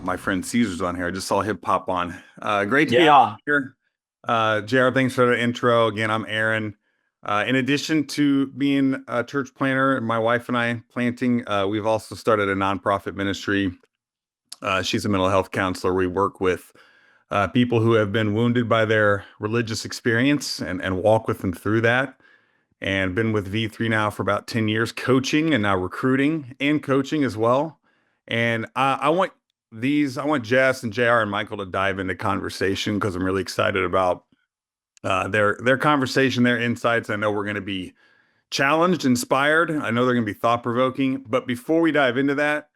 My friend Caesar's on here. I just saw him pop on. Great to be on Yeah. here. JR, thanks for the intro. Again, I'm Aaron. In addition to being a church planter, my wife and I planting, we've also started a nonprofit ministry. She's a mental health counselor. We work with people who have been wounded by their religious experience and walk with them through that. And been with V3 now for about 10 years, coaching and now recruiting and coaching as well. And I want Jess and JR and Michael to dive into conversation because I'm really excited about their conversation, their insights. I know we're going to be challenged, inspired. I know they're going to be thought provoking. But before we dive into that,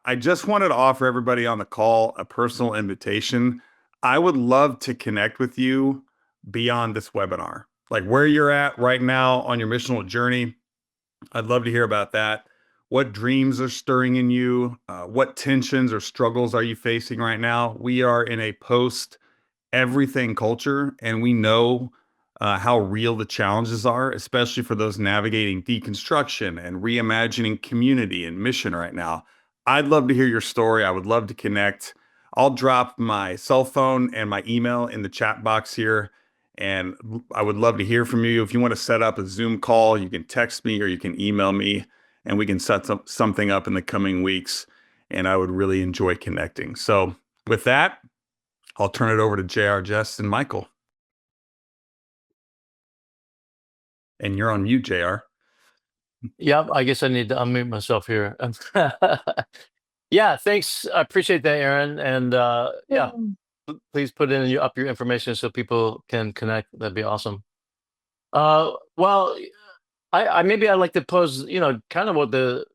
I just wanted to offer everybody on the call a personal invitation. I would love to connect with you beyond this webinar, like where you're at right now on your missional journey. I'd love to hear about that. What dreams are stirring in you? What tensions or struggles are you facing right now? We are in a post everything culture, and we know how real the challenges are, especially for those navigating deconstruction and reimagining community and mission right now. I'd love to hear your story. I would love to connect. I'll drop my cell phone and my email in the chat box here. And I would love to hear from you. If you want to set up a Zoom call, you can text me or you can email me, and we can set something up in the coming weeks. And I would really enjoy connecting. So, with that, I'll turn it over to JR, Jess, and Michael. And you're on mute, JR. Yeah, I guess I need to unmute myself here. Yeah, thanks. I appreciate that, Aaron. And yeah, please put up your information so people can connect. That'd be awesome. Well, I maybe I'd like to pose, kind of what the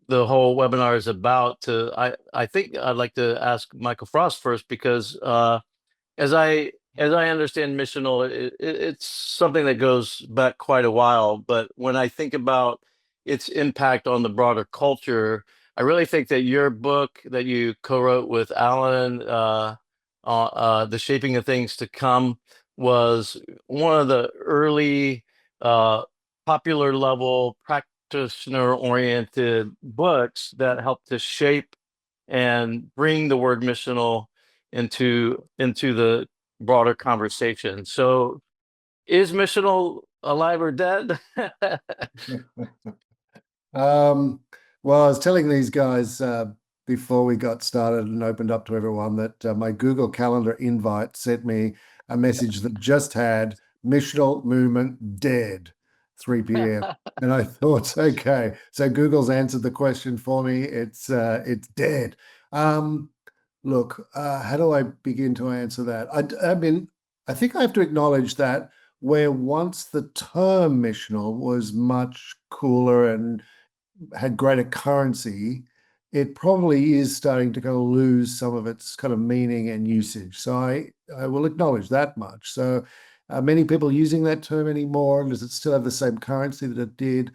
whole webinar is about. I think I'd like to ask Michael Frost first because as I understand missional, it's something that goes back quite a while. But when I think about its impact on the broader culture, I really think that your book that you co-wrote with Alan, "The Shaping of Things to Come," was one of the early popular level practitioner-oriented books that helped to shape and bring the word missional into the broader conversation. So is missional alive or dead? Well, I was telling these guys before we got started and opened up to everyone that my Google Calendar invite sent me a message that just had missional movement dead, 3 p.m. And I thought, okay, so Google's answered the question for me. It's dead. Look, how do I begin to answer that? I mean, I think I have to acknowledge that where once the term missional was much cooler and had greater currency, it probably is starting to kind of lose some of its kind of meaning and usage. So I will acknowledge that much. So are many people using that term anymore? Does it still have the same currency that it did?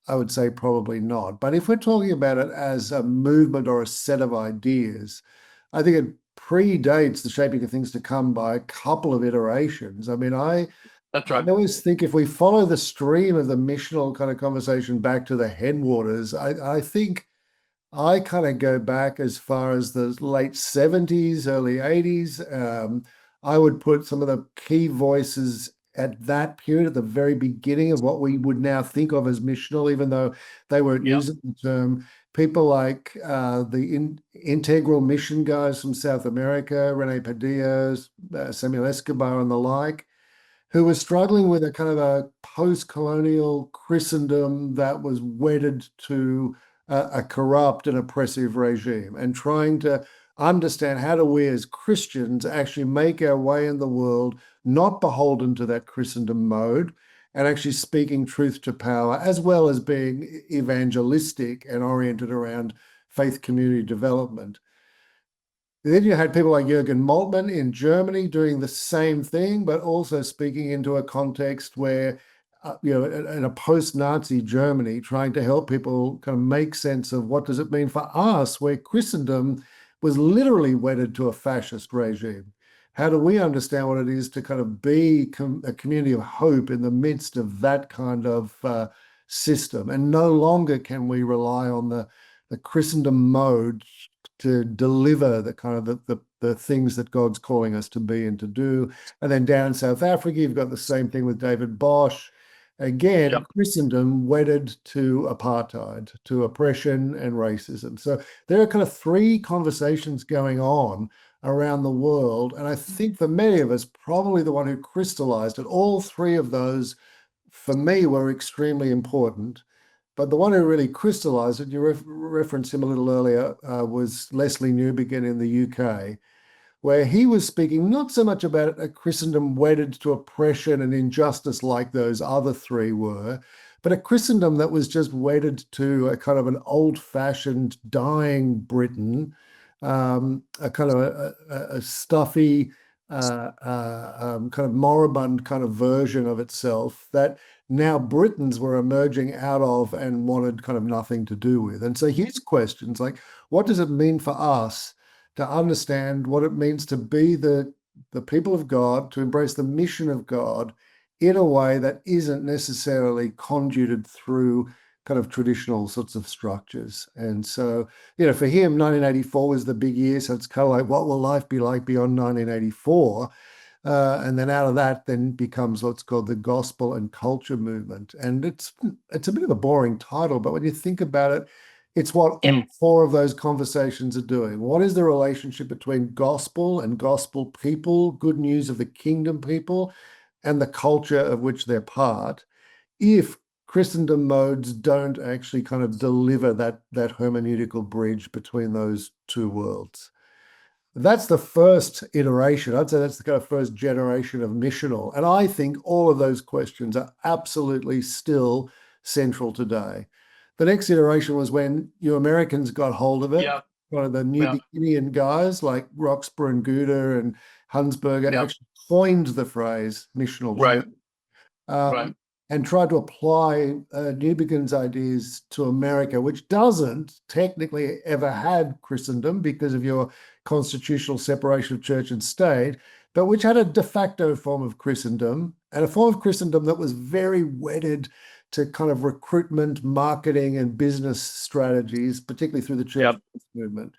I would say probably not. But if we're talking about it as a movement or a set of ideas, I think it predates the shaping of things to come by a couple of iterations. I mean, That's I right. always think if we follow the stream of the missional kind of conversation back to the headwaters, I think I kind of go back as far as the late 70s, early 80s. I would put some of the key voices at that period, at the very beginning of what we would now think of as missional, even though they weren't Yep. using the term. People like the integral mission guys from South America, Rene Padilla, Samuel Escobar, and the like, who were struggling with a kind of a post-colonial Christendom that was wedded to a corrupt and oppressive regime, and trying to understand how do we as Christians actually make our way in the world, not beholden to that Christendom mode, and actually speaking truth to power, as well as being evangelistic and oriented around faith community development. Then you had people like Jürgen Moltmann in Germany doing the same thing, but also speaking into a context where, in a post-Nazi Germany, trying to help people kind of make sense of what does it mean for us, where Christendom was literally wedded to a fascist regime. How do we understand what it is to kind of be a community of hope in the midst of that kind of system? And no longer can we rely on the Christendom mode to deliver the kind of the things that God's calling us to be and to do. And then down in South Africa, you've got the same thing with David Bosch. Again, Yep. Christendom wedded to apartheid, to oppression and racism. So there are kind of three conversations going on around the world. And I think for many of us, probably the one who crystallized it, all three of those, for me, were extremely important. But the one who really crystallized it, you referenced him a little earlier, was Lesslie Newbigin in the UK, where he was speaking not so much about a Christendom wedded to oppression and injustice like those other three were, but a Christendom that was just wedded to a kind of an old-fashioned, dying Britain, a kind of a stuffy, kind of moribund kind of version of itself that now Britons were emerging out of and wanted kind of nothing to do with. And so his questions like, what does it mean for us to understand what it means to be the people of God, to embrace the mission of God in a way that isn't necessarily conduited through kind of traditional sorts of structures. And so, for him, 1984 was the big year. So it's kind of like, what will life be like beyond 1984? And then out of that then becomes what's called the gospel and culture movement. And it's a bit of a boring title, but when you think about it, it's what four of those conversations are doing. What is the relationship between gospel and gospel people, good news of the kingdom people, and the culture of which they're part, if Christendom modes don't actually kind of deliver that hermeneutical bridge between those two worlds? That's the first iteration. I'd say that's the kind of first generation of missional. And I think all of those questions are absolutely still central today. The next iteration was when you Americans got hold of it. Yeah. One of the Newbiginian guys like Roxburgh and Guder and Hunsberger actually coined the phrase missional church. Right. And tried to apply Newbigin's ideas to America, which doesn't technically ever had Christendom because of your constitutional separation of church and state, but which had a de facto form of Christendom, and a form of Christendom that was very wedded to kind of recruitment, marketing, and business strategies, particularly through the church movement.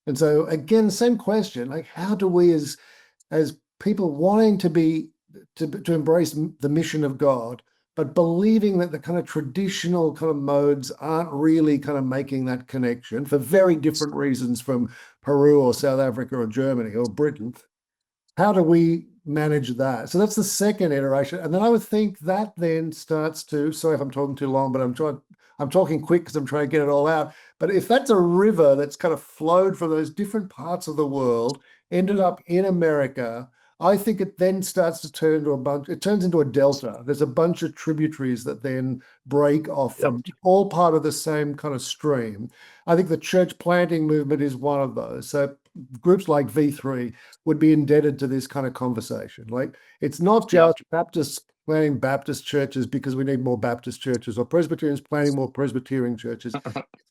And so again, same question, like how do we as people wanting to embrace the mission of God, but believing that the kind of traditional kind of modes aren't really kind of making that connection for very different reasons from Peru or South Africa or Germany or Britain, how do we manage that? So that's the second iteration. And then I would think that then starts to, sorry if I'm talking too long, but I'm talking quick because I'm trying to get it all out. But if that's a river that's kind of flowed from those different parts of the world, ended up in America, I think it then starts to turn into it turns into a delta. There's a bunch of tributaries that then break off from all part of the same kind of stream. I think the church planting movement is one of those. So groups like V3 would be indebted to this kind of conversation. Like it's not just Baptists planting Baptist churches because we need more Baptist churches or Presbyterians planting more Presbyterian churches.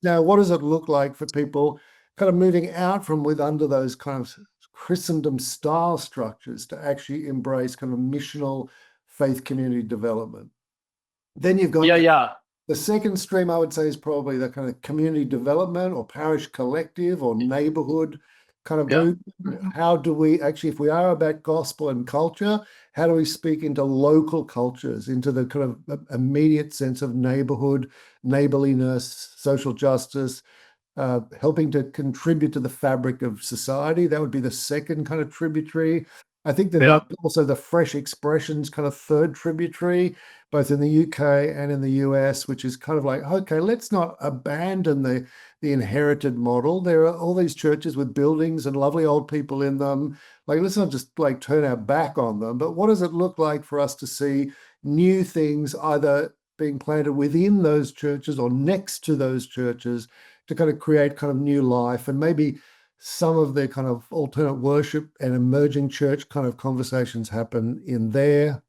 Now, what does it look like for people kind of moving out from under those kind of Christendom style structures to actually embrace kind of missional faith community development? Then you've got the second stream, I would say, is probably the kind of community development or parish collective or neighborhood kind of group. How do we actually, if we are about gospel and culture, how do we speak into local cultures, into the kind of immediate sense of neighborhood, neighborliness, social justice, helping to contribute to the fabric of society? That would be the second kind of tributary. I think that also the fresh expressions kind of third tributary, both in the UK and in the US, which is kind of like, okay, let's not abandon the inherited model. There are all these churches with buildings and lovely old people in them. Like, let's not just like turn our back on them, but what does it look like for us to see new things either being planted within those churches or next to those churches to kind of create kind of new life, and maybe some of the kind of alternate worship and emerging church kind of conversations happen in there.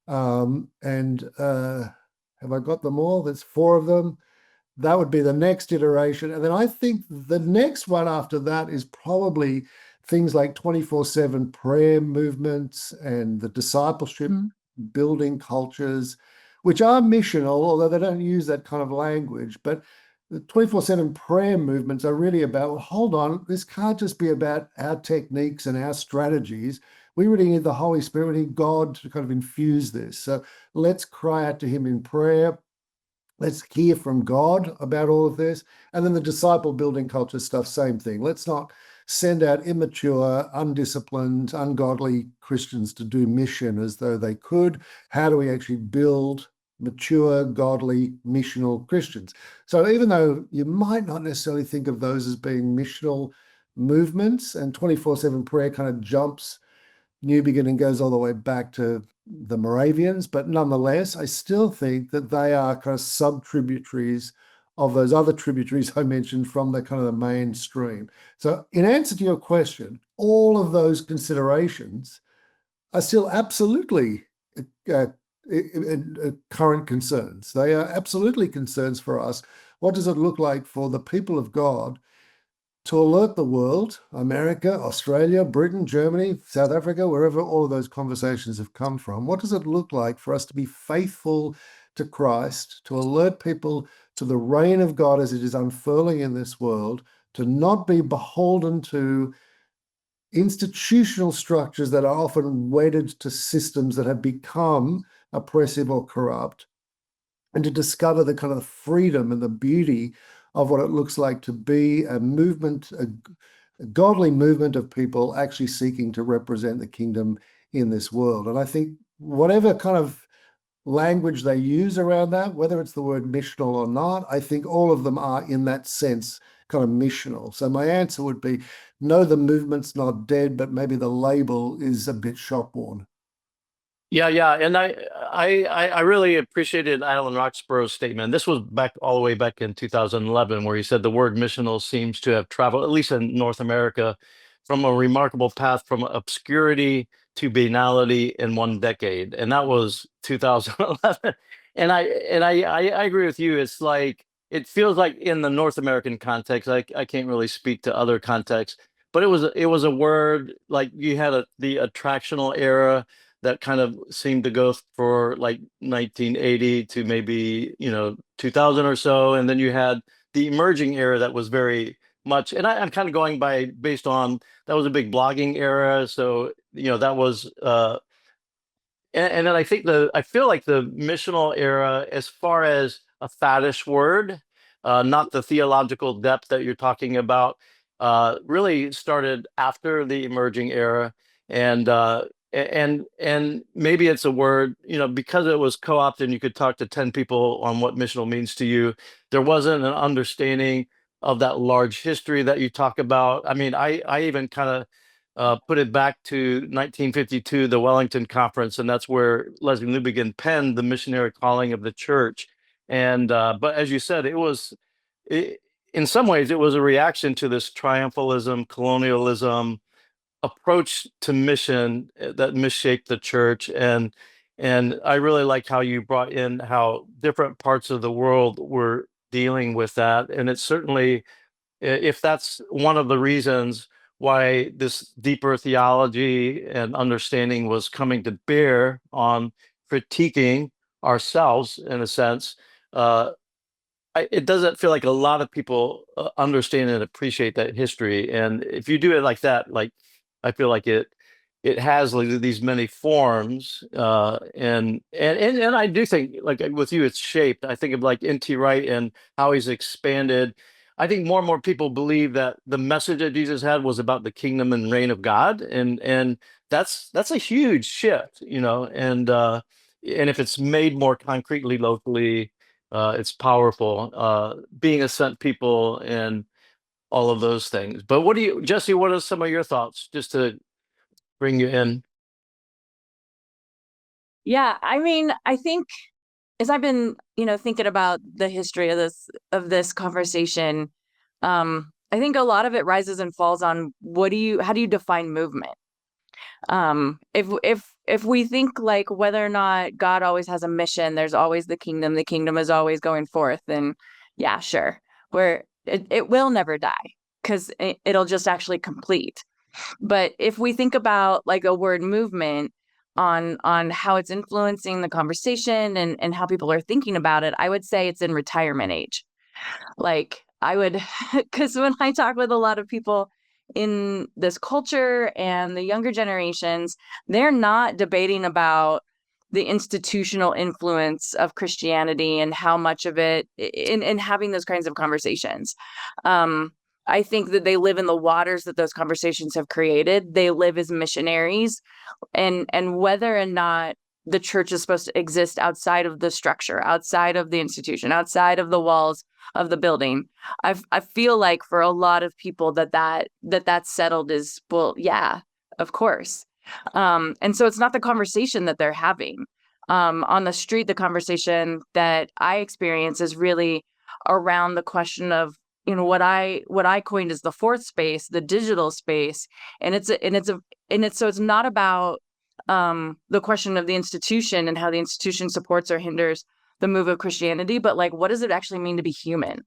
Have I got them all? There's 4 of them. That would be the next iteration. And then I think the next one after that is probably things like 24/7 prayer movements and the discipleship building cultures, which are missional, although they don't use that kind of language. But the 24/7 prayer movements are really about, well, hold on, this can't just be about our techniques and our strategies. We really need the Holy Spirit, we need God to kind of infuse this. So let's cry out to him in prayer. Let's hear from God about all of this. And then the disciple building culture stuff, same thing. Let's not send out immature, undisciplined, ungodly Christians to do mission as though they could. How do we actually build mature, godly, missional Christians? So even though you might not necessarily think of those as being missional movements, and 24/7 prayer kind of jumps Newbigin and goes all the way back to the Moravians, but nonetheless, I still think that they are kind of sub-tributaries of those other tributaries I mentioned from the kind of the mainstream. So in answer to your question, all of those considerations are still absolutely current concerns. They are absolutely concerns for us. What does it look like for the people of God to alert the world, America, Australia, Britain, Germany, South Africa, wherever all of those conversations have come from? What does it look like for us to be faithful to Christ, to alert people to the reign of God as it is unfurling in this world, to not be beholden to institutional structures that are often wedded to systems that have become oppressive or corrupt, and to discover the kind of freedom and the beauty of what it looks like to be a movement, a godly movement of people actually seeking to represent the kingdom in this world. And I think whatever kind of language they use around that, whether it's the word missional or not, I think all of them are in that sense kind of missional. So my answer would be, no, the movement's not dead, but maybe the label is a bit shop-worn. Yeah, and I really appreciated Alan Roxborough's statement. This was all the way back in 2011, where he said the word missional seems to have traveled, at least in North America, from a remarkable path from obscurity to banality in 1 decade, and that was 2011. And I agree with you. It's like it feels like in the North American context, I can't really speak to other contexts, but it was a word like you had the attractional era that kind of seemed to go for like 1980 to maybe 2000 or so, and then you had the emerging era that was very much, and I'm kind of going based on that was a big blogging era, so that was and then I feel like the missional era, as far as a faddish word, not the theological depth that you're talking about, really started after the emerging era, and maybe it's a word, because it was co-opted and you could talk to 10 people on what missional means to you. There wasn't an understanding of that large history that you talk about. I mean, I even kind of put it back to 1952, the Wellington Conference, and that's where Lesslie Newbigin penned the missionary calling of the church. And but as you said, in some ways, it was a reaction to this triumphalism, colonialism approach to mission that misshaped the church. And I really like how you brought in how different parts of the world were dealing with that. And it's certainly, if that's one of the reasons why this deeper theology and understanding was coming to bear on critiquing ourselves, in a sense, it doesn't feel like a lot of people understand and appreciate that history. And if you do it like that, like I feel like it has like these many forms, and I do think, like with you, it's shaped. I think of like N.T. Wright and how he's expanded. I think more and more people believe that the message that Jesus had was about the kingdom and reign of God, and that's a huge shift, and if it's made more concretely locally, it's powerful. Being a sent people and all of those things. But Jesse, what are some of your thoughts, just to bring you in? Yeah, I mean, I think as I've been, thinking about the history of this conversation, I think a lot of it rises and falls on how do you define movement? If we think like whether or not God always has a mission, there's always the kingdom is always going forth, then yeah, sure, where it will never die because it'll just actually complete. But if we think about like a word movement on how it's influencing the conversation and how people are thinking about it, I would say it's in retirement age. Like I would, because when I talk with a lot of people in this culture and the younger generations, they're not debating about the institutional influence of Christianity and how much of it in having those kinds of conversations. I think that they live in the waters that those conversations have created. They live as missionaries, and whether or not the church is supposed to exist outside of the structure, outside of the institution, outside of the walls of the building, I feel like for a lot of people that's settled is, well, yeah, of course. And so it's not the conversation that they're having. On the street, the conversation that I experience is really around the question of, you know, what I coined as the fourth space, the digital space. And it's so it's not about the question of the institution and how the institution supports or hinders the move of Christianity, but like, what does it actually mean to be human?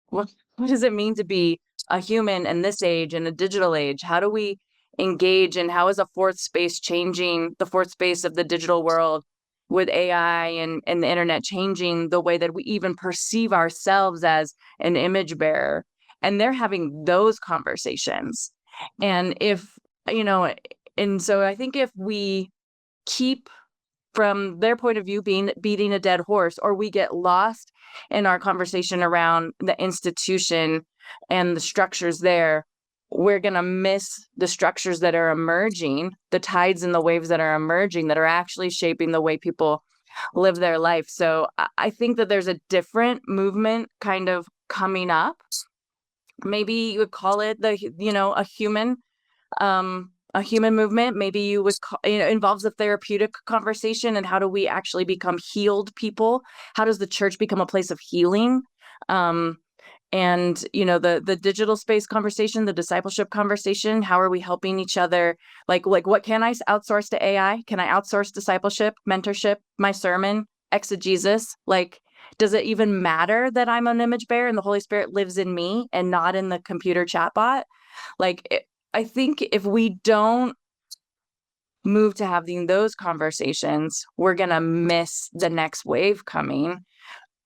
What does it mean to be a human in this age, in a digital age? How do we engage, and how is a fourth space changing the fourth space of the digital world with AI and the internet changing the way that we even perceive ourselves as an image bearer? And they're having those conversations. And if, you know, and so I think if we keep from their point of view beating a dead horse, or we get lost in our conversation around the institution and the structures there, we're going to miss the structures that are emerging, the tides and the waves that are emerging, that are actually shaping the way people live their life. So I think that there's a different movement kind of coming up. Maybe you would call it a human movement. Maybe you would call, involves a therapeutic conversation, and how do we actually become healed people? How does the church become a place of healing? And the digital space conversation, the discipleship conversation, how are we helping each other? Like what can I outsource to AI? Can I outsource discipleship, mentorship, my sermon, exegesis? Like, does it even matter that I'm an image bearer and the Holy Spirit lives in me and not in the computer chatbot? I think if we don't move to having those conversations, we're going to miss the next wave coming.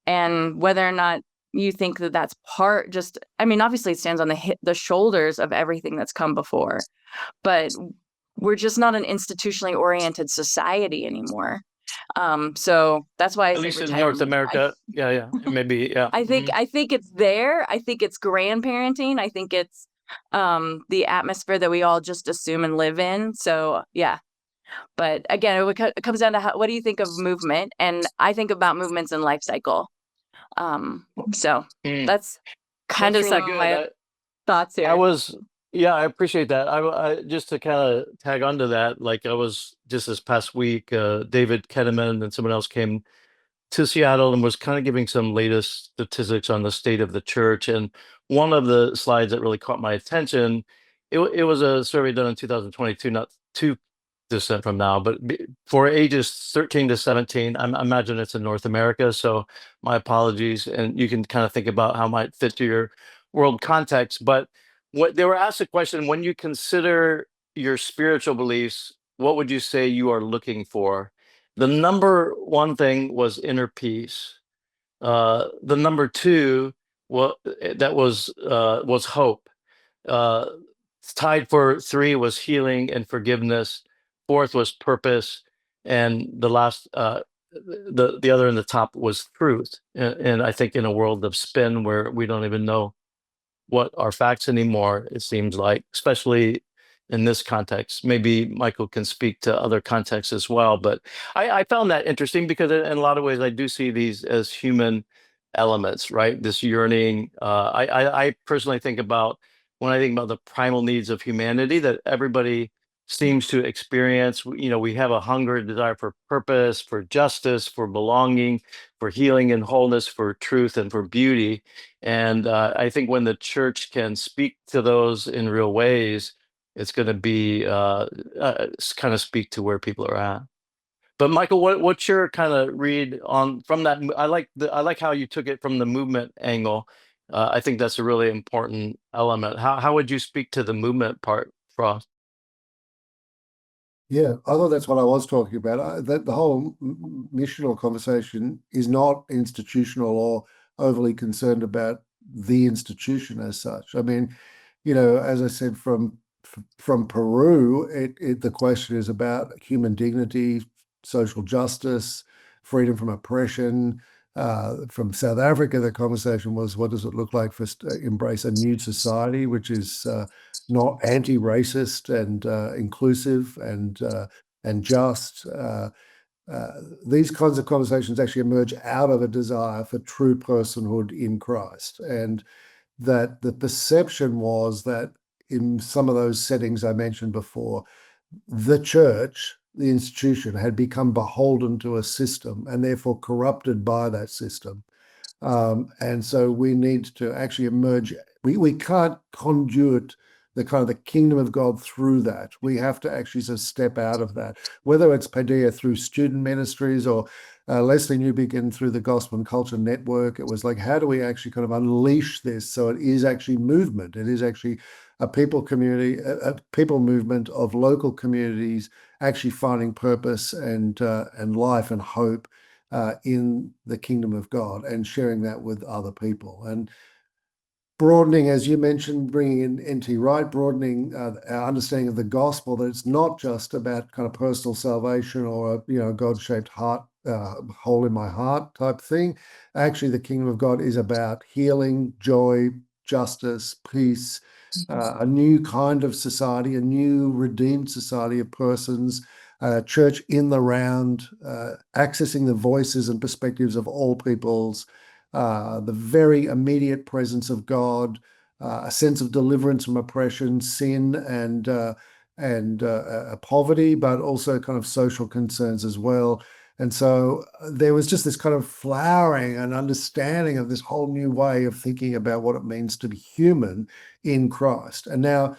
And whether or not you think that that's obviously it stands on the shoulders of everything that's come before, but we're just not an institutionally oriented society anymore. So that's why I At say least in North America. Maybe. I think it's there. I think it's grandparenting. I think it's the atmosphere that we all just assume and live in. So yeah. But again, it comes down to what do you think of movement? And I think about movements in life cycle. So that's kind of really some of my thoughts here. I appreciate that. I just to kind of tag onto that, like I was just this past week, David Ketterman and someone else came to Seattle and was kind of giving some latest statistics on the state of the church. And one of the slides that really caught my attention, it was a survey done in 2022, not too distant from now, but for ages 13 to 17, I imagine it's in North America. So my apologies. And you can kind of think about how it might fit to your world context. But what they were asked a question, when you consider your spiritual beliefs, what would you say you are looking for? The number one thing was inner peace. The number two was hope. Tied for three was healing and forgiveness. Fourth was purpose, and the last, the other in the top was truth. And I think in a world of spin where we don't even know what are facts anymore, it seems like, especially in this context. Maybe Michael can speak to other contexts as well, but I found that interesting because in a lot of ways I do see these as human elements, right? This yearning. I personally think about, when I think about the primal needs of humanity that everybody seems to experience, we have a hunger, desire for purpose, for justice, for belonging, for healing and wholeness, for truth and for beauty. And I think when the church can speak to those in real ways, it's going to be kind of speak to where people are at. But Michael, what's your kind of read on from that? I like how you took it from the movement angle. I think that's a really important element. How would you speak to the movement part, Frost? Yeah, I thought that's what I was talking about. That the whole missional conversation is not institutional or overly concerned about the institution as such. I mean, you know, as I said, from Peru, the question is about human dignity, social justice, freedom from oppression. From South Africa, the conversation was, what does it look like for embrace a new society, which is not anti-racist and inclusive and just. These kinds of conversations actually emerge out of a desire for true personhood in Christ, and that the perception was that in some of those settings I mentioned before, the church, the institution, had become beholden to a system and therefore corrupted by that system. And so we need to actually emerge. We can't conduit the kind of the kingdom of God through that. We have to actually sort of step out of that, whether it's Paideia through student ministries or Lesslie Newbigin through the Gospel and Culture Network. It was like, how do we actually kind of unleash this so it is actually movement? It is actually a people community, a people movement of local communities actually finding purpose and life and hope in the kingdom of God and sharing that with other people. And broadening, as you mentioned, bringing in N.T. Wright, broadening our understanding of the gospel, that it's not just about kind of personal salvation or a God-shaped heart, hole in my heart type thing. Actually, the kingdom of God is about healing, joy, justice, peace, a new kind of society, a new redeemed society of persons, church in the round, accessing the voices and perspectives of all peoples, the very immediate presence of God, a sense of deliverance from oppression, sin, and poverty, but also kind of social concerns as well. And so there was just this kind of flowering and understanding of this whole new way of thinking about what it means to be human in Christ. And now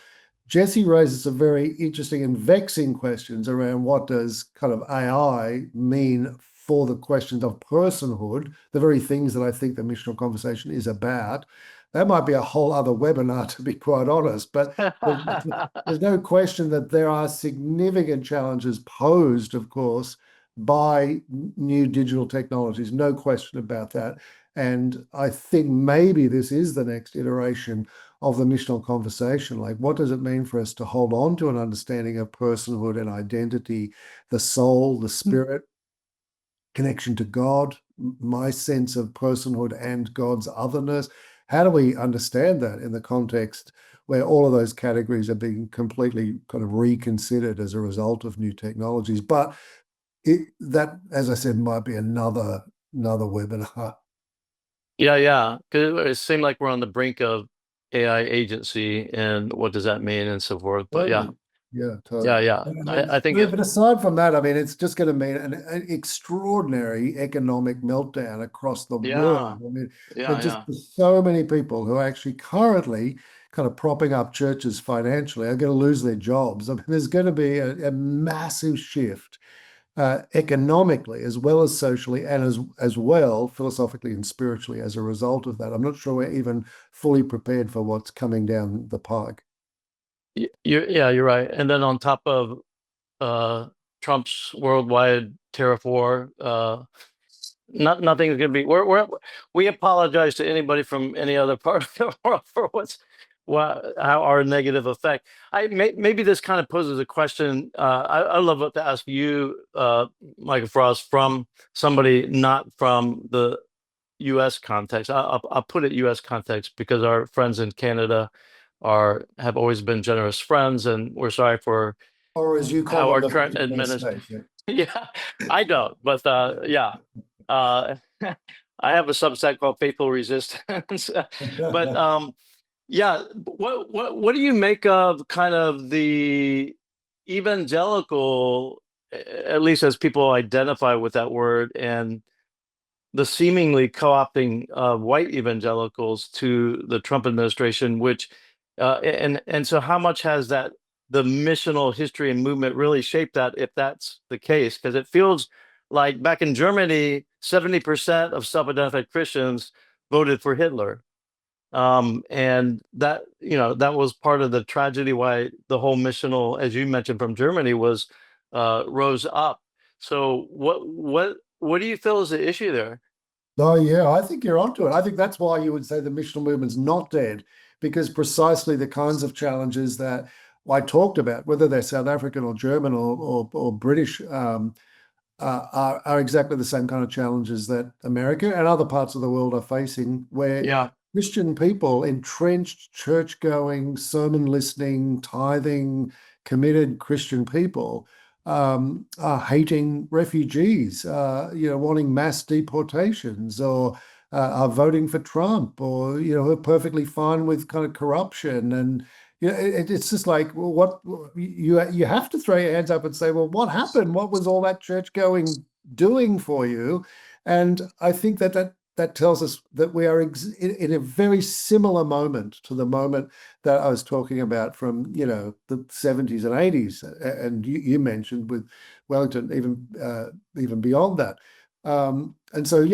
Jessie raises some very interesting and vexing questions around what does kind of AI mean for the questions of personhood, the very things that I think the missional conversation is about. That might be a whole other webinar, to be quite honest, but there's no question that there are significant challenges posed, of course, by new digital technologies, no question about that. And I think maybe this is the next iteration of the missional conversation. Like, what does it mean for us to hold on to an understanding of personhood and identity, the soul, the spirit, connection to God, my sense of personhood and God's otherness? How do we understand that in the context where all of those categories are being completely kind of reconsidered as a result of new technologies? But that, as I said, might be another webinar. Yeah. Because it seemed like we're on the brink of AI agency, and what does that mean, and so forth. But Totally. yeah, Totally. yeah. I think But aside from that, I mean, it's just going to mean an extraordinary economic meltdown across the world. I mean, there's so many people who are actually currently kind of propping up churches financially are going to lose their jobs. I mean, there's going to be a massive shift economically as well as socially, and as well philosophically and spiritually as a result of that. I'm not sure we're even fully prepared for what's coming down the pike. You're right. And then on top of Trump's worldwide tariff war, nothing is going to be. We apologize to anybody from any other part of the world for how our negative effect. Maybe this kind of poses a question. I love to ask you, Michael Frost, from somebody not from the U.S. context. I'll put it U.S. context because our friends in Canada have always been generous friends, and we're sorry for, or as you call how them, our the current 51st administration. state, Yeah, I don't, but I have a subset called Faithful Resistance. But what do you make of kind of the evangelical, at least as people identify with that word, and the seemingly co-opting of white evangelicals to the Trump administration, which and so how much has the missional history and movement really shaped that, if that's the case? Because it feels like back in Germany, 70% of self-identified Christians voted for Hitler. And that was part of the tragedy why the whole missional, as you mentioned, from Germany was rose up. So what do you feel is the issue there? Oh, yeah, I think you're onto it. I think that's why you would say the missional movement's not dead, because precisely the kinds of challenges that I talked about, whether they're South African or German or British, are exactly the same kind of challenges that America and other parts of the world are facing, where Yeah. Christian people, entrenched church-going, sermon listening, tithing, committed Christian people, are hating refugees, wanting mass deportations, or are voting for Trump, or are perfectly fine with kind of corruption. And it's just like, well, what you have to throw your hands up and say, well, what happened? What was all that church going doing for you? And I think that tells us that we are in a very similar moment to the moment that I was talking about from the 70s and 80s, and you mentioned with Wellington even beyond that. And so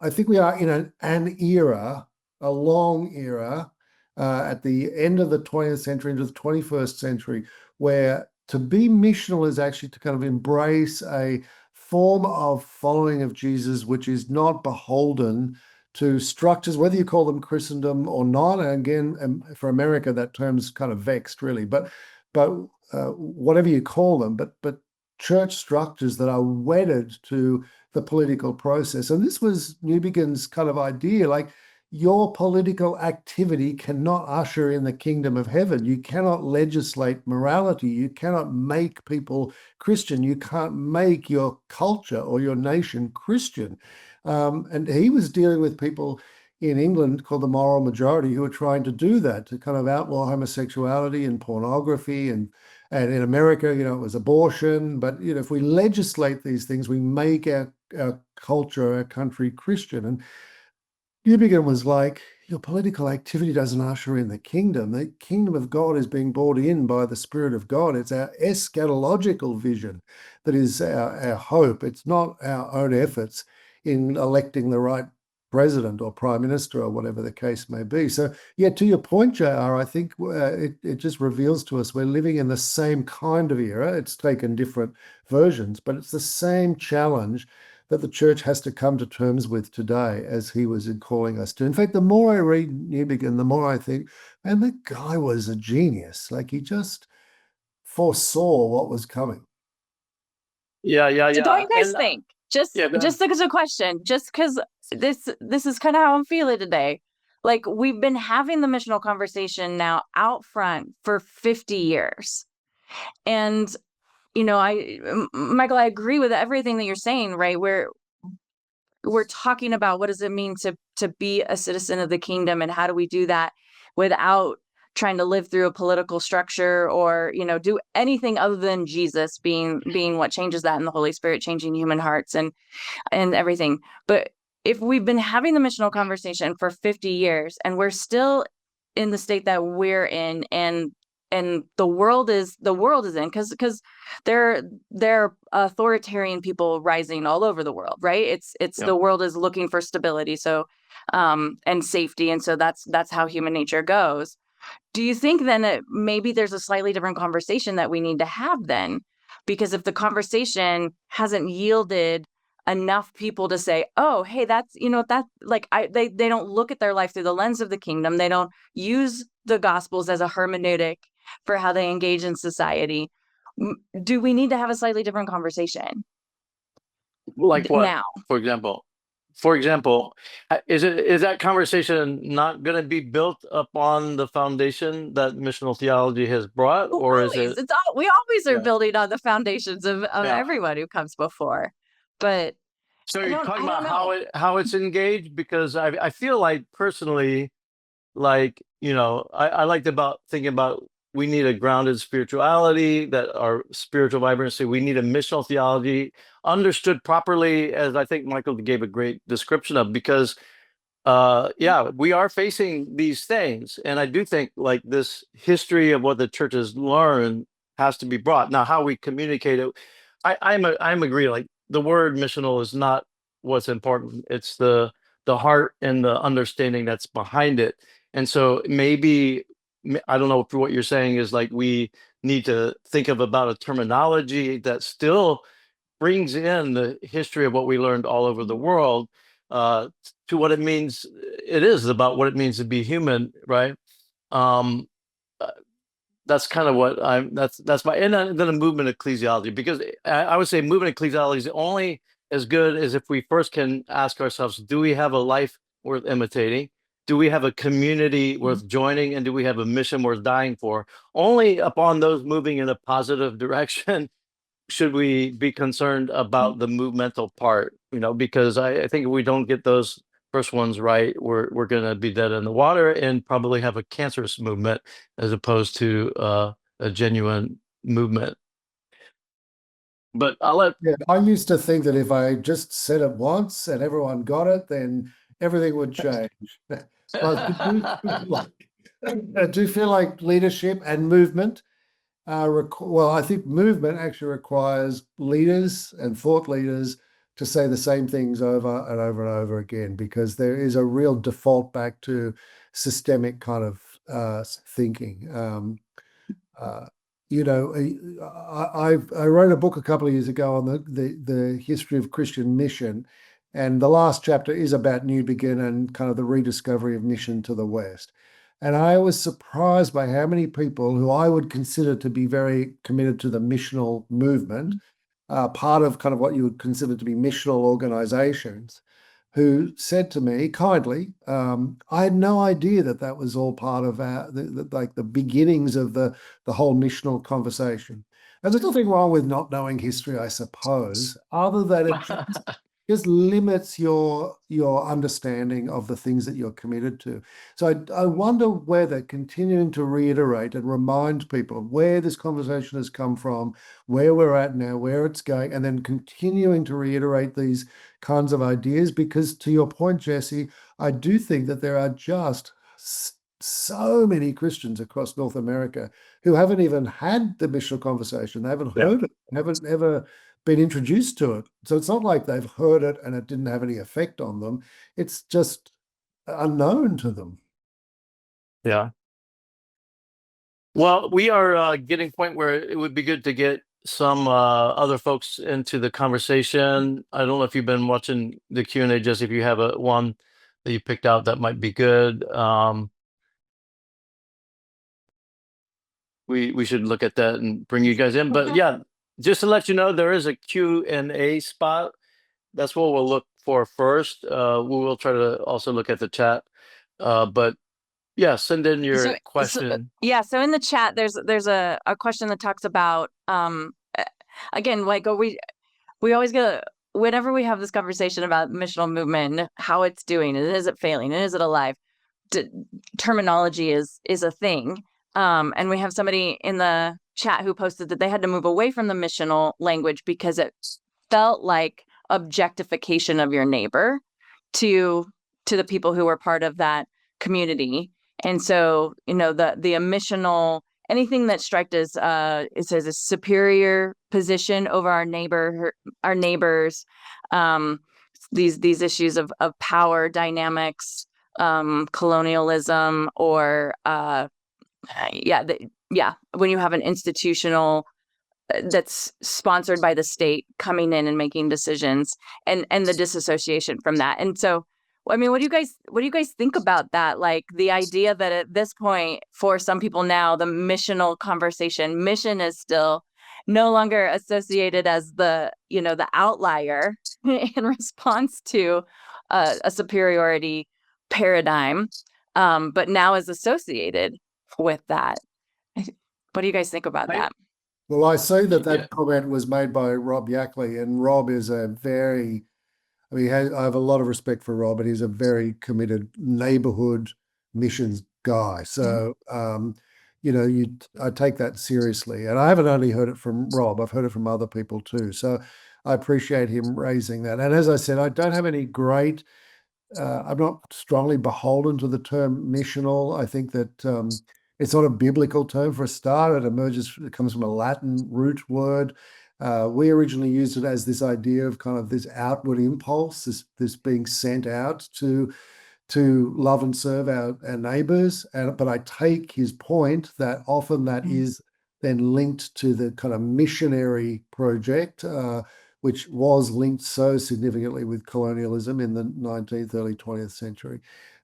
I think we are in an era, a long era, at the end of the 20th century into the 21st century, where to be missional is actually to kind of embrace a form of following of Jesus, which is not beholden to structures, whether you call them Christendom or not. And again, for America, that term's kind of vexed, really. But whatever you call them, but church structures that are wedded to the political process. And this was Newbigin's kind of idea, like, your political activity cannot usher in the kingdom of heaven. You cannot legislate morality. You cannot make people Christian. You can't make your culture or your nation Christian. And he was dealing with people in England called the moral majority who were trying to do that, to kind of outlaw homosexuality and pornography. And in America, it was abortion. But, if we legislate these things, we make our culture, our country Christian. And Newbigin was like, your political activity doesn't usher in the kingdom. The kingdom of God is being brought in by the Spirit of God. It's our eschatological vision that is our hope. It's not our own efforts in electing the right president or prime minister or whatever the case may be. So, yeah, to your point, JR, I think it just reveals to us we're living in the same kind of era. It's taken different versions, but it's the same challenge that the church has to come to terms with today, as he was calling us to. In fact, the more I read Newbigin, the more I think, man, the guy was a genius. Like, he just foresaw what was coming. Yeah. So don't you guys And, think? go ahead. Just as a question, just because this is kind of how I'm feeling today. Like, we've been having the missional conversation now out front for 50 years. And Michael, I agree with everything that you're saying, right? We're talking about what does it mean to be a citizen of the kingdom, and how do we do that without trying to live through a political structure, or do anything other than Jesus being what changes that, and the Holy Spirit changing human hearts and everything. But if we've been having the missional conversation for 50 years and we're still in the state that we're in, and the world is in, because there are authoritarian people rising all over the world, right? It's Yeah. The world is looking for stability, so and safety, and so that's how human nature goes. Do you think then that maybe there's a slightly different conversation that we need to have then? Because if the conversation hasn't yielded enough people to say, oh, hey, that's, that, like, they don't look at their life through the lens of the kingdom. They don't use the gospels as a hermeneutic for how they engage in society. Do we need to have a slightly different conversation? Like what? Now? For example, is that conversation not going to be built upon the foundation that missional theology has brought, or is it? We always are Yeah. building on the foundations of Yeah. everyone who comes before. But So I you're don't talking about know. how it's engaged, because I feel like personally, like, I liked about thinking about, we need a grounded spirituality, that our spiritual vibrancy, we need a missional theology understood properly, as I think Michael gave a great description of, because we are facing these things. And I do think, like, this history of what the church has learned has to be brought. Now, how we communicate it, I'm agree, like, the word missional is not what's important. It's the heart and the understanding that's behind it. And so maybe, I don't know if what you're saying is, like, we need to think of about a terminology that still brings in the history of what we learned all over the world, to what it means. It is about what it means to be human, right? That's kind of what that's my, and then a movement ecclesiology, because I would say movement ecclesiology is only as good as if we first can ask ourselves, do we have a life worth imitating? Do we have a community worth joining? And do we have a mission worth dying for? Only upon those moving in a positive direction should we be concerned about the movemental part, because I think if we don't get those first ones right, we're going to be dead in the water and probably have a cancerous movement as opposed to a genuine movement. But I'll let. Yeah, I used to think that if I just said it once and everyone got it, then everything would change. But I do feel like leadership and movement, well, I think movement actually requires leaders and thought leaders to say the same things over and over and over again, because there is a real default back to systemic kind of thinking. I wrote a book a couple of years ago on the history of Christian mission, and the last chapter is about Newbigin and kind of the rediscovery of mission to the West. And I was surprised by how many people who I would consider to be very committed to the missional movement, part of kind of what you would consider to be missional organizations, who said to me kindly, I had no idea that was all part of the beginnings of the whole missional conversation. There's nothing wrong with not knowing history, I suppose, other than it just limits your understanding of the things that you're committed to. So I wonder whether continuing to reiterate and remind people of where this conversation has come from, where we're at now, where it's going, and then continuing to reiterate these kinds of ideas, because to your point, Jessie, I do think that there are just so many Christians across North America who haven't even had the missional conversation. They haven't heard it, haven't ever been introduced to it. So it's not like they've heard it and it didn't have any effect on them. It's just unknown to them. Yeah. Well, we are getting to a point where it would be good to get some other folks into the conversation. I don't know if you've been watching the Q&A, Jesse, if you have one that you picked out that might be good. We should look at that and bring you guys in. But yeah, just to let you know, there is a Q&A spot. That's what we'll look for first. We will try to also look at the chat. But yeah, send in your question. So in the chat, there's a question that talks about, again, like we always get, whenever we have this conversation about missional movement, how it's doing, and is it failing, and is it alive? Terminology is a thing. And we have somebody in the chat who posted that they had to move away from the missional language because it felt like objectification of your neighbor to the people who were part of that community. And so, the missional, anything that strikes as it says a superior position over our neighbors, these issues of power dynamics, colonialism, or when you have an institutional that's sponsored by the state coming in and making decisions, and the disassociation from that. And so, I mean, what do you guys think about that? Like the idea that at this point, for some people now, the missional conversation, mission is still no longer associated as the outlier in response to a superiority paradigm, but now is associated with that. What do you guys think about that? Well, I see that comment was made by Rob Yackley, and Rob is I have a lot of respect for Rob, and he's a very committed neighborhood missions guy. So, I take that seriously. And I haven't only heard it from Rob, I've heard it from other people too. So I appreciate him raising that. And as I said, I don't have any great, I'm not strongly beholden to the term missional. I think that it's not a biblical term for a start. It comes from a Latin root word. We originally used it as this idea of kind of this outward impulse, this being sent out to love and serve our neighbors. But I take his point that often that is then linked to the kind of missionary project, which was linked so significantly with colonialism in the 19th, early 20th century.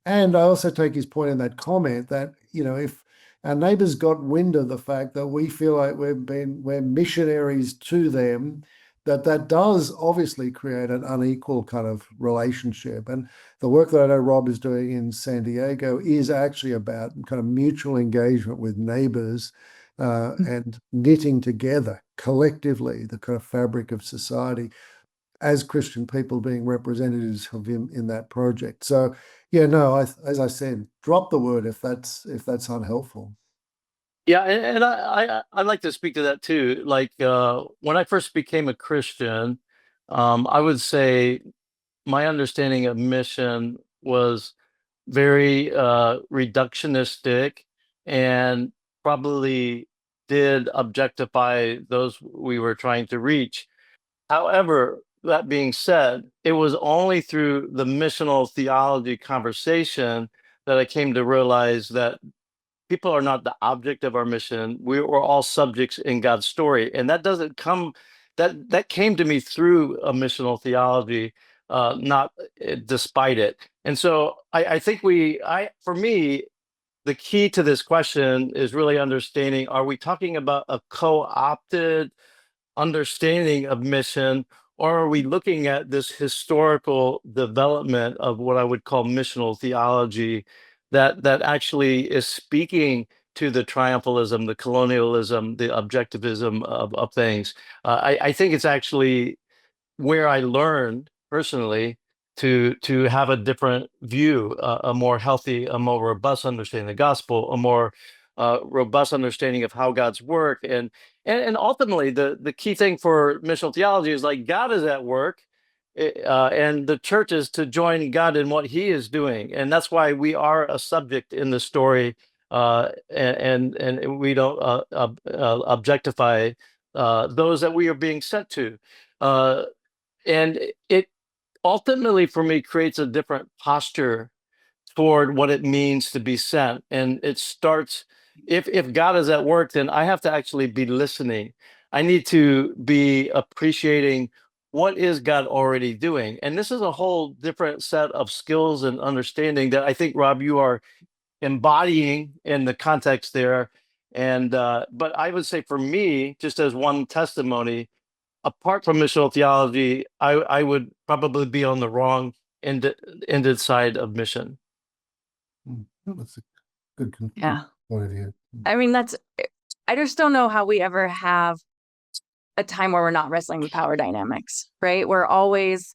And I also take his point in that comment that, if our neighbors got wind of the fact that we feel like we're missionaries to them, that does obviously create an unequal kind of relationship. And the work that I know Rob is doing in San Diego is actually about kind of mutual engagement with neighbors and knitting together collectively the kind of fabric of society as Christian people being representatives of him in that project. So yeah, no, as I said, drop the word if that's unhelpful. Yeah, and I'd like to speak to that too. Like when I first became a Christian, I would say my understanding of mission was very reductionistic and probably did objectify those we were trying to reach. However, that being said, it was only through the missional theology conversation that I came to realize that people are not the object of our mission. We're all subjects in God's story. And that doesn't come, that came to me through a missional theology, not despite it. And so I think for me, the key to this question is really understanding, are we talking about a co-opted understanding of mission, or are we looking at this historical development of what I would call missional theology that actually is speaking to the triumphalism, the colonialism, the objectivism of things? I think it's actually where I learned personally to have a different view, a more healthy, a more robust understanding of the gospel, a more robust understanding of how God's work, and ultimately the key thing for missional theology is like God is at work, and the church is to join God in what He is doing, and that's why we are a subject in the story, and we don't objectify those that we are being sent to. And it ultimately, for me, creates a different posture toward what it means to be sent. And it starts, if God is at work, then I have to actually be listening. I need to be appreciating what is God already doing. And this is a whole different set of skills and understanding that I think, Rob, you are embodying in the context there. And but I would say for me, just as one testimony, apart from missional theology, I would probably be on the wrong ended side of mission. That's a good Yeah. point of view. I mean, I just don't know how we ever have a time where we're not wrestling with power dynamics, right? We're always,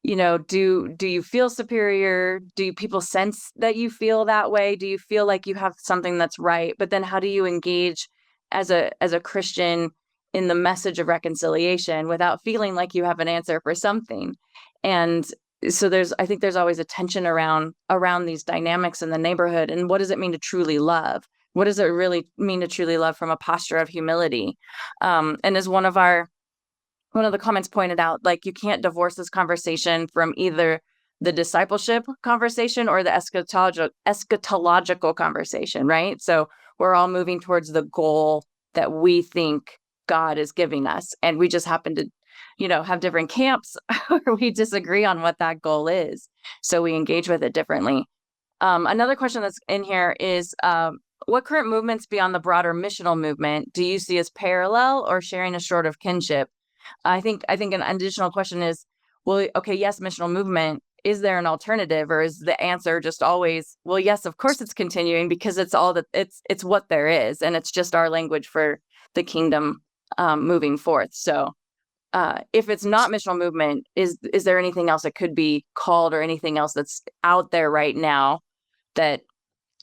do you feel superior? Do people sense that you feel that way? Do you feel like you have something that's right? But then how do you engage as a Christian in the message of reconciliation without feeling like you have an answer for something? And so I think there's always a tension around these dynamics in the neighborhood. And what does it mean to truly love? What does it really mean to truly love from a posture of humility? And as one of the comments pointed out, like, you can't divorce this conversation from either the discipleship conversation or the eschatological conversation, right? So we're all moving towards the goal that we think God is giving us. And we just happen to, have different camps where we disagree on what that goal is. So we engage with it differently. Another question that's in here is, what current movements beyond the broader missional movement do you see as parallel or sharing a sort of kinship? I think an additional question is, well, okay, yes, missional movement. Is there an alternative, or is the answer just always, well, yes, of course it's continuing because it's all that it's what there is, and it's just our language for the kingdom moving forth. So if it's not missional movement, is there anything else that could be called, or anything else that's out there right now that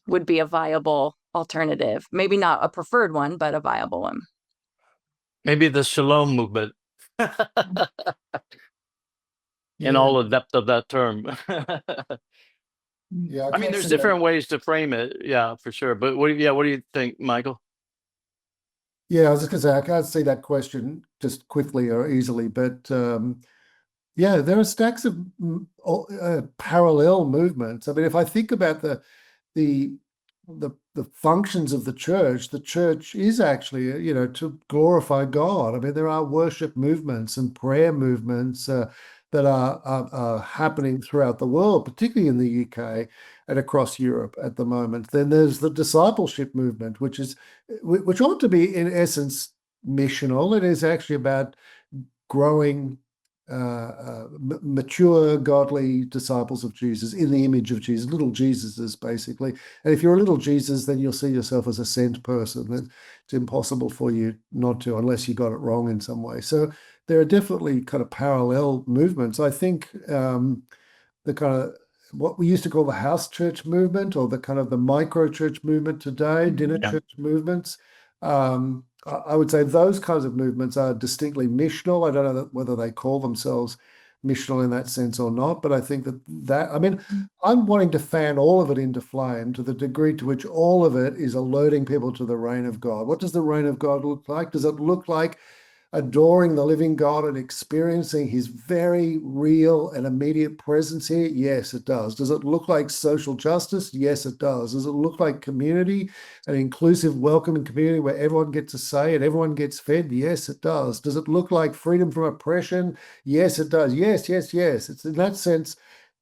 would be a viable alternative? Maybe not a preferred one, but a viable one. Maybe the Shalom movement. In all the depth of that term. Yeah, I mean, there's different ways to frame it. Yeah, for sure. But what do you think, Michael? Yeah, I was just going to say, I can't see that question just quickly or easily, but yeah, there are stacks of parallel movements. I mean, if I think about the the functions of the church is actually, to glorify God. I mean, there are worship movements and prayer movements that are happening throughout the world, particularly in the UK and across Europe at the moment. Then there's the discipleship movement, which ought to be in essence missional. It is actually about growing mature, godly disciples of Jesus in the image of Jesus, little Jesuses, basically. And if you're a little Jesus, then you'll see yourself as a sent person. It's impossible for you not to, unless you got it wrong in some way. So there are definitely kind of parallel movements. I think the kind of what we used to call the house church movement, or the kind of the micro church movement today, dinner church movements. I would say those kinds of movements are distinctly missional. I don't know whether they call themselves missional in that sense or not, but I think I mean, I'm wanting to fan all of it into flame to the degree to which all of it is alerting people to the reign of God. What does the reign of God look like? Does it look like adoring the living God and experiencing his very real and immediate presence here? Yes, it does. Does it look like social justice? Yes, it does. Does it look like community, an inclusive, welcoming community where everyone gets a say and everyone gets fed? Yes, it does. Does it look like freedom from oppression? Yes, it does. Yes, yes, yes. It's in that sense,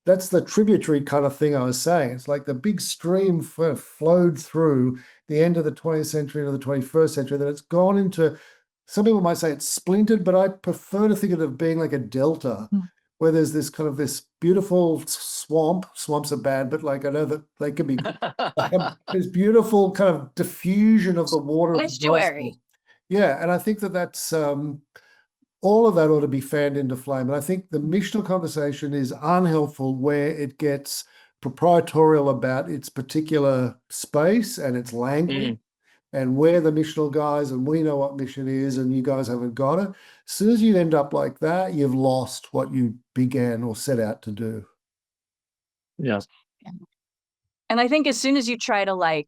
that's the tributary kind of thing I was saying. It's like the big stream flowed through the end of the 20th century into the 21st century, that it's gone into, some people might say it's splintered, but I prefer to think of it as being like a delta, where there's this kind of this beautiful swamp. Swamps are bad, but like I know that they can be this beautiful kind of diffusion of the water. Estuary. Yeah, and I think that's all of that ought to be fanned into flame. And I think the missional conversation is unhelpful where it gets proprietorial about its particular space and its language. And we're the missional guys and we know what mission is and you guys haven't got it. As soon as you end up like that, you've lost what you began or set out to do. Yes. And I think as soon as you try to like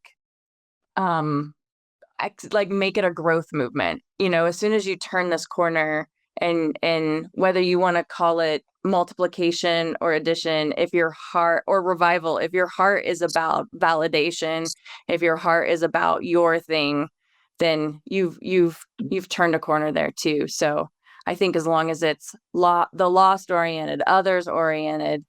make it a growth movement, as soon as you turn this corner, and whether you want to call it multiplication or addition, if your heart, or revival, if your heart is about validation, if your heart is about your thing, then you've turned a corner there too. So I think as long as it's the lost oriented, others oriented,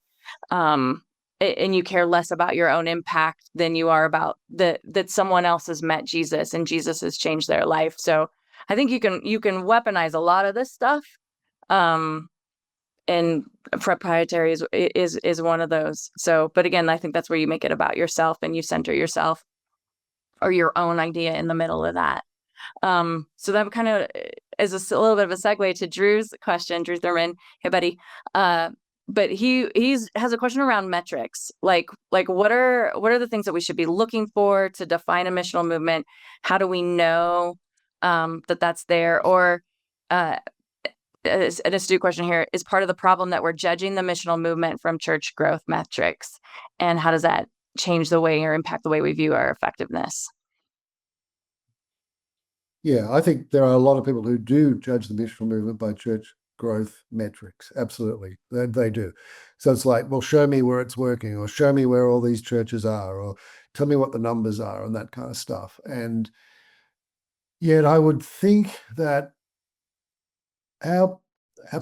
and you care less about your own impact than you are about that someone else has met Jesus and Jesus has changed their life. So I think you can weaponize a lot of this stuff, and proprietary is one of those. So, but again, I think that's where you make it about yourself and you center yourself or your own idea in the middle of that. So that kind of is a little bit of a segue to Drew's question, Drew Thurman. Hey, buddy. But he has a question around metrics. Like what are the things that we should be looking for to define a missional movement? How do we know that that's there? Or an astute question here, is part of the problem that we're judging the missional movement from church growth metrics? And how does that change the way or impact the way we view our effectiveness? Yeah, I think there are a lot of people who do judge the missional movement by church growth metrics. Absolutely. They do. So it's like, well, show me where it's working, or show me where all these churches are, or tell me what the numbers are, and that kind of stuff. And yet I would think that our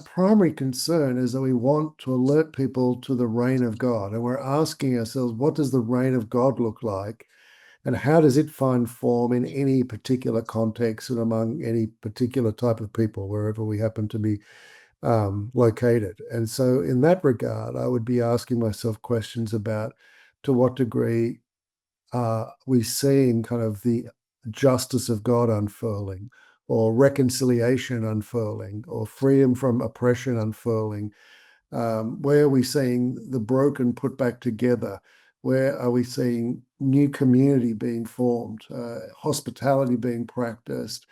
primary concern is that we want to alert people to the reign of God. And we're asking ourselves, what does the reign of God look like? And how does it find form in any particular context and among any particular type of people, wherever we happen to be located? And so in that regard, I would be asking myself questions about to what degree are we seeing kind of the justice of God unfurling, or reconciliation unfurling, or freedom from oppression unfurling? Where are we seeing the broken put back together? Where are we seeing new community being formed, hospitality being practiced?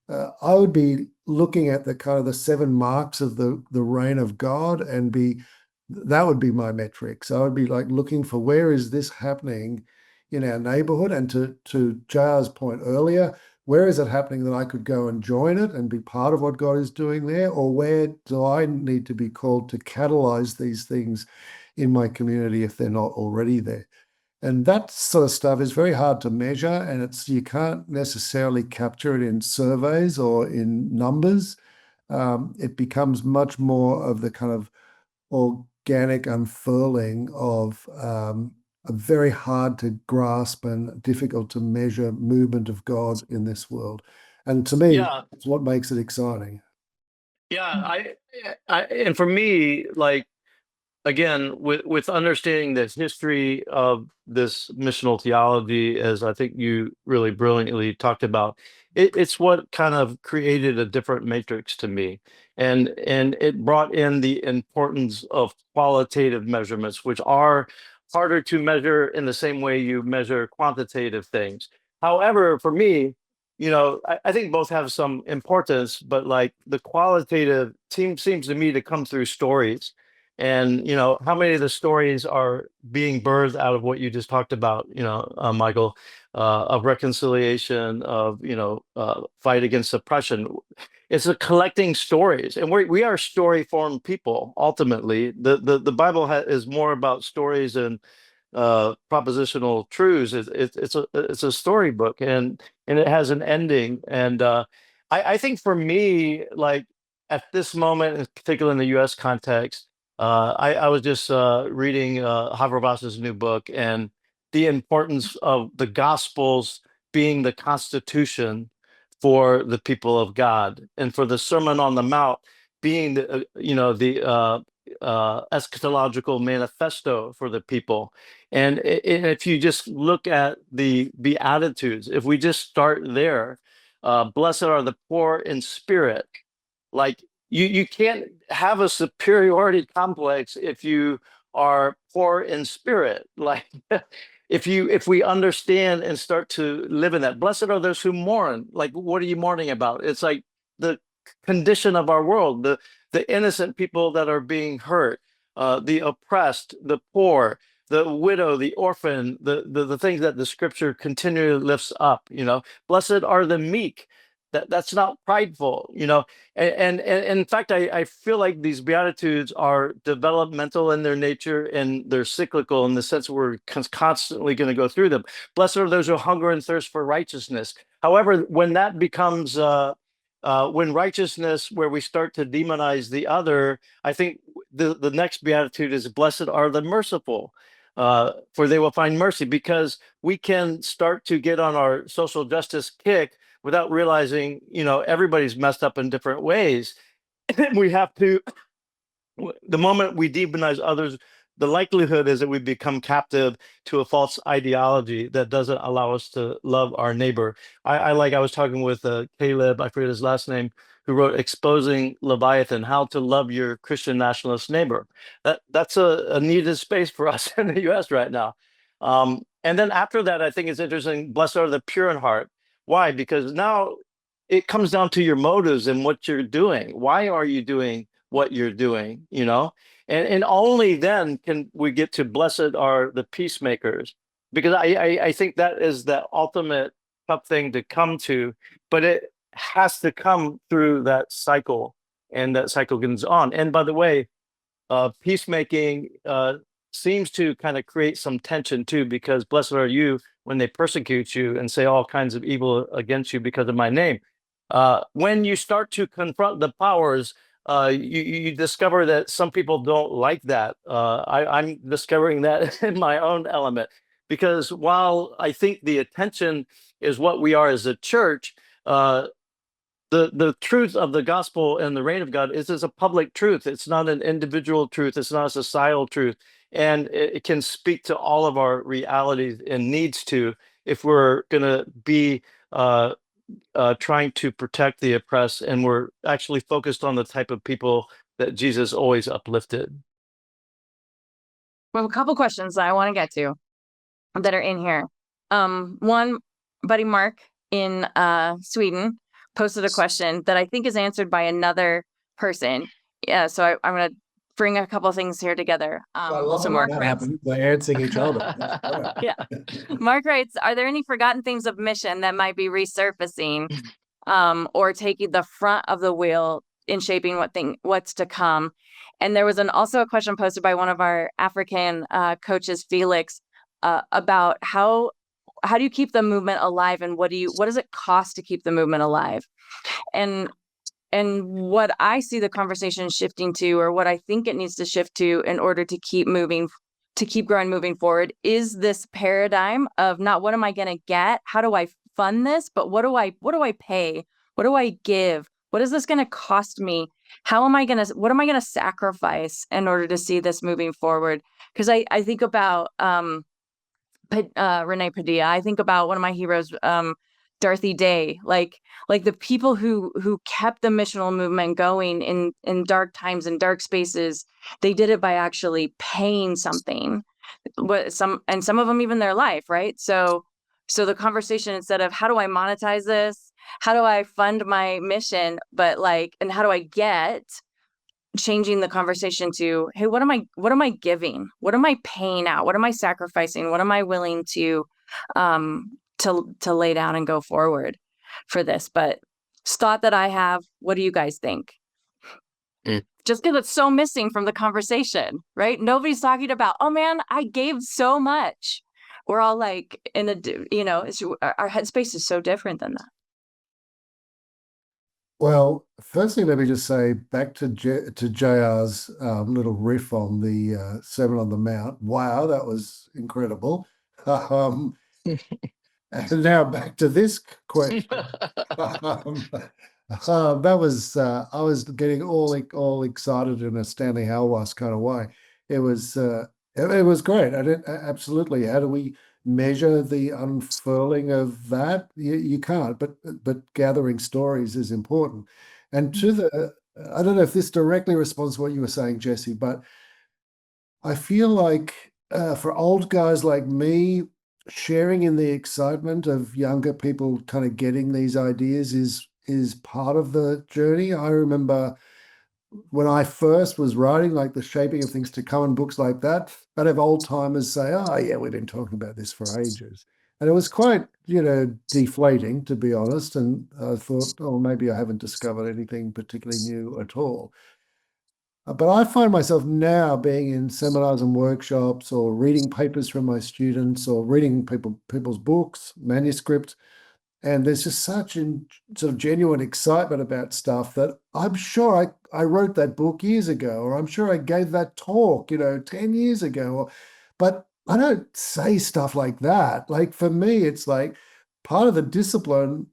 I would be looking at the kind of the 7 marks of the reign of God, and that would be my metric. So I would be like looking for, where is this happening in our neighborhood? And to JR's point earlier, where is it happening that I could go and join it and be part of what God is doing there? Or where do I need to be called to catalyze these things in my community if they're not already there? And that sort of stuff is very hard to measure, and you can't necessarily capture it in surveys or in numbers. It becomes much more of the kind of organic unfurling of a very hard to grasp and difficult to measure movement of God in this world. And to me, Yeah. it's what makes it exciting. Yeah, and for me, like, again, with understanding the history of this missional theology, as I think you really brilliantly talked about, it's what kind of created a different matrix to me, and it brought in the importance of qualitative measurements, which are harder to measure in the same way you measure quantitative things. However, for me, I think both have some importance, but like the qualitative seems to me to come through stories. And how many of the stories are being birthed out of what you just talked about, Michael, of reconciliation, of fight against oppression. It's a collecting stories, and we are story formed people. Ultimately, the Bible is more about stories and propositional truths. It's a storybook, and it has an ending. And I think for me, like at this moment, in particular in the U.S. context. I was just reading Habermas's new book, and the importance of the Gospels being the constitution for the people of God, and for the Sermon on the Mount being the eschatological manifesto for the people. And if you just look at the Beatitudes, if we just start there, blessed are the poor in spirit, like. You can't have a superiority complex if you are poor in spirit. Like if we understand and start to live in that, blessed are those who mourn. Like, what are you mourning about? It's like the condition of our world, the innocent people that are being hurt, the oppressed, the poor, the widow, the orphan, the things that the scripture continually lifts up. Blessed are the meek. That's not prideful, and in fact, I feel like these Beatitudes are developmental in their nature, and they're cyclical in the sense we're constantly going to go through them. Blessed are those who hunger and thirst for righteousness. However, when that becomes when righteousness, where we start to demonize the other, I think the next Beatitude is blessed are the merciful, for they will find mercy, because we can start to get on our social justice kick without realizing, everybody's messed up in different ways. We have to, the moment we demonize others, the likelihood is that we become captive to a false ideology that doesn't allow us to love our neighbor. I was talking with Caleb, I forget his last name, who wrote Exposing Leviathan, How to Love Your Christian Nationalist Neighbor. That's a needed space for us in the US right now. And then after that, I think it's interesting, blessed are the pure in heart. Why? Because now it comes down to your motives and what you're doing. Why are you doing what you're doing? And only then can we get to blessed are the peacemakers, because I think that is the ultimate tough thing to come to, but it has to come through that cycle, and that cycle goes on. And by the way, peacemaking seems to kind of create some tension too, because blessed are you when they persecute you and say all kinds of evil against you because of my name. When you start to confront the powers, you discover that some people don't like that. I'm discovering that in my own element, because while I think the attention is what we are as a church, the truth of the gospel and the reign of God is a public truth. It's not an individual truth. It's not a societal truth. And it can speak to all of our realities, and needs to, if we're going to be trying to protect the oppressed, and we're actually focused on the type of people that Jesus always uplifted. We have a couple questions that I want to get to that are in here. One, buddy Mark in Sweden posted a question that I think is answered by another person. Yeah, so I'm going to bring a couple things here together. So Mark writes, they're answering each other. yeah. Mark writes, are there any forgotten things of mission that might be resurfacing, or taking the front of the wheel in shaping what's to come? And there was also a question posted by one of our African coaches, Felix, about how do you keep the movement alive, and what does it cost to keep the movement alive? And what I see the conversation shifting to, or what I think it needs to shift to in order to keep growing, moving forward, is this paradigm of not what am I going to get? How do I fund this? But what do I pay? What do I give? What is this going to cost me? What am I going to sacrifice in order to see this moving forward? Because I think about Renee Padilla. I think about one of my heroes, Dorothy Day, like the people who kept the missional movement going in dark times and dark spaces. They did it by actually paying something, some of them even their life, right? So the conversation, instead of how do I monetize this, how do I fund my mission, but and how do I get, changing the conversation to, hey, what am I giving? What am I paying out? What am I sacrificing? What am I willing to lay down and go forward for this? But it's thought that I have. What do you guys think? Just because it's so missing from the conversation, right? Nobody's talking about, oh man, I gave so much. We're all like in our headspace is so different than that. Well, firstly, let me just say back to JR's little riff on the Sermon on the Mount. Wow, that was incredible. And now back to this question. That was I was getting all excited in a Stanley Hauerwas kind of way. It was great. Absolutely. How do we measure the unfurling of that? You can't, but gathering stories is important. And I don't know if this directly responds to what you were saying, Jessie, but I feel like for old guys like me, sharing in the excitement of younger people kind of getting these ideas is part of the journey. I remember when I first was writing, like The Shaping of Things to Come and books like that, I'd have old timers say, oh yeah, we've been talking about this for ages. And it was quite, deflating, to be honest. And I thought, oh, maybe I haven't discovered anything particularly new at all. But I find myself now being in seminars and workshops, or reading papers from my students, or reading people's books, manuscripts, and there's just such sort of genuine excitement about stuff that I'm sure I wrote that book years ago, or I'm sure I gave that talk, 10 years ago. But I don't say stuff like that. Like, for me, it's like part of the discipline,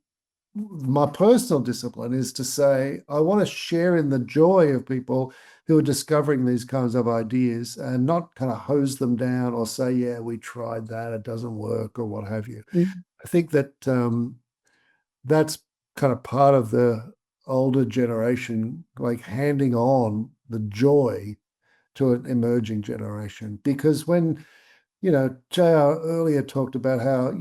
my personal discipline, is to say, I want to share in the joy of people who are discovering these kinds of ideas, and not kind of hose them down or say, yeah, we tried that, it doesn't work, or what have you. I think that that's kind of part of the older generation, like handing on the joy to an emerging generation. Because when, JR earlier talked about how,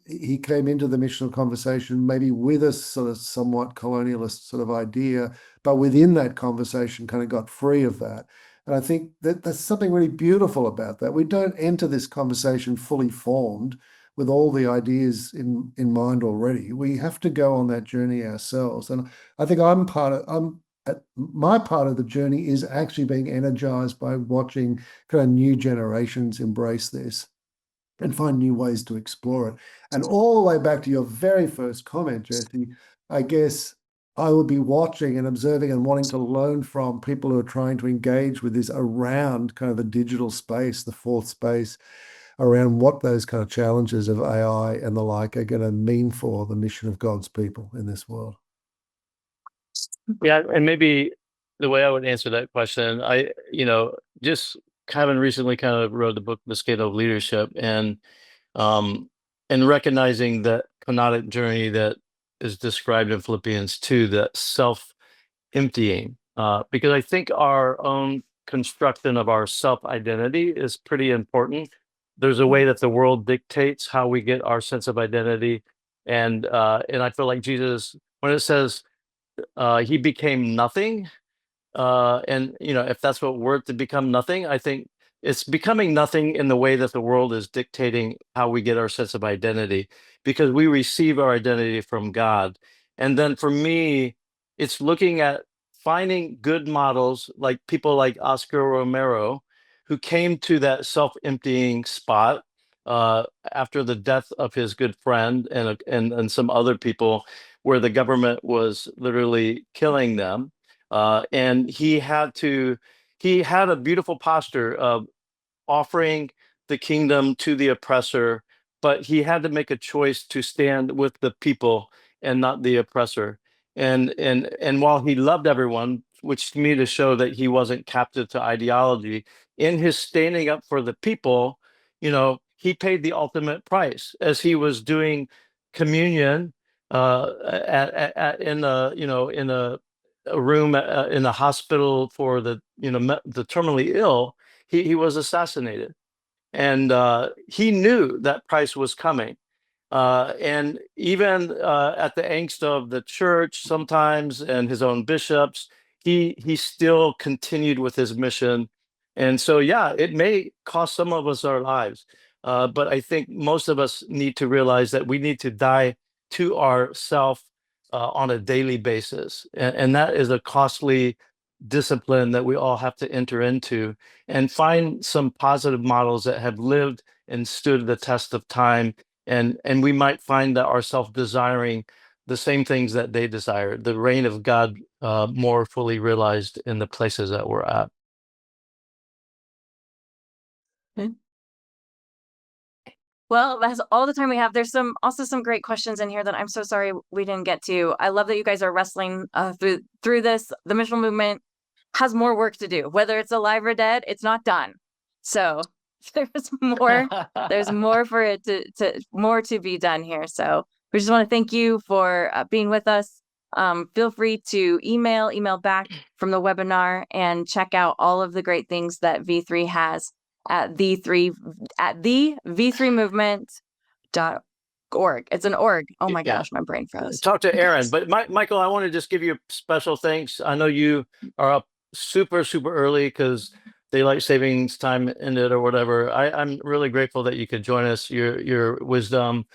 he came into the missional conversation maybe with a sort of somewhat colonialist sort of idea, but within that conversation kind of got free of that. And I think that there's something really beautiful about that. We don't enter this conversation fully formed with all the ideas in mind already. We have to go on that journey ourselves. And I think my part of the journey is actually being energized by watching kind of new generations embrace this and find new ways to explore it. And all the way back to your very first comment, Jessie, I guess I will be watching and observing and wanting to learn from people who are trying to engage with this around kind of the digital space, the fourth space, around what those kind of challenges of AI and the like are going to mean for the mission of God's people in this world. Yeah, and maybe the way I would answer that question, just Kevin recently kind of wrote the book, The Scale of Leadership, and recognizing that kenotic journey that is described in Philippians 2, that self-emptying, because I think our own construction of our self-identity is pretty important. There's a way that the world dictates how we get our sense of identity, and I feel like Jesus, when it says he became nothing, and if that's what we're to become nothing, I think it's becoming nothing in the way that the world is dictating how we get our sense of identity, because we receive our identity from God. And then for me, it's looking at finding good models, like people like Oscar Romero, who came to that self-emptying spot, after the death of his good friend and some other people, where the government was literally killing them. And he had a beautiful posture of offering the kingdom to the oppressor, but he had to make a choice to stand with the people and not the oppressor. And while he loved everyone, which to me to show that he wasn't captive to ideology, in his standing up for the people, he paid the ultimate price as he was doing communion in a room in a hospital for the the terminally ill. He was assassinated, and he knew that price was coming. And even at the angst of the church sometimes and his own bishops, he still continued with his mission. And so, yeah, it may cost some of us our lives, but I think most of us need to realize that we need to die to ourself on a daily basis, and that is a costly discipline that we all have to enter into, and find some positive models that have lived and stood the test of time. And we might find that ourselves desiring the same things that they desire, the reign of God more fully realized in the places that we're at. Well, that's all the time we have. There's also some great questions in here that I'm so sorry we didn't get to. I love that you guys are wrestling through this. The missional movement has more work to do. Whether it's alive or dead, it's not done. So there's more for it to be done here. So we just want to thank you for being with us. Feel free to email back from the webinar and check out all of the great things that V3 has at the v3movement.org. It's an org. Oh my gosh, my brain froze. Talk to Aaron. But Michael, I want to just give you special thanks. I know you are up super early because daylight savings time ended or whatever. I'm really grateful that you could join us. Your wisdom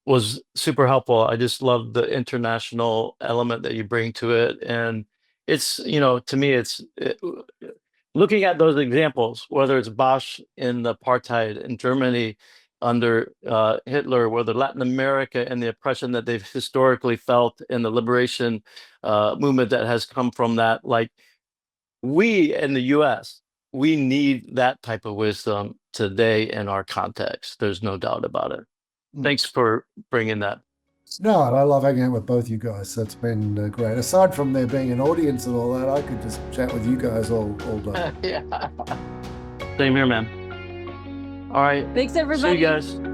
was super helpful. I just love the international element that you bring to it. And it's, to me, looking at those examples, whether it's Bosch in the apartheid in Germany under Hitler, whether Latin America and the oppression that they've historically felt, and the liberation movement that has come from that. Like, we in the US, we need that type of wisdom today in our context. There's no doubt about it. Thanks for bringing that. No, I love hanging out with both you guys. That's been great. Aside from there being an audience and all that, I could just chat with you guys all day. Yeah. Same here, man. All right. Thanks, everybody. See you guys.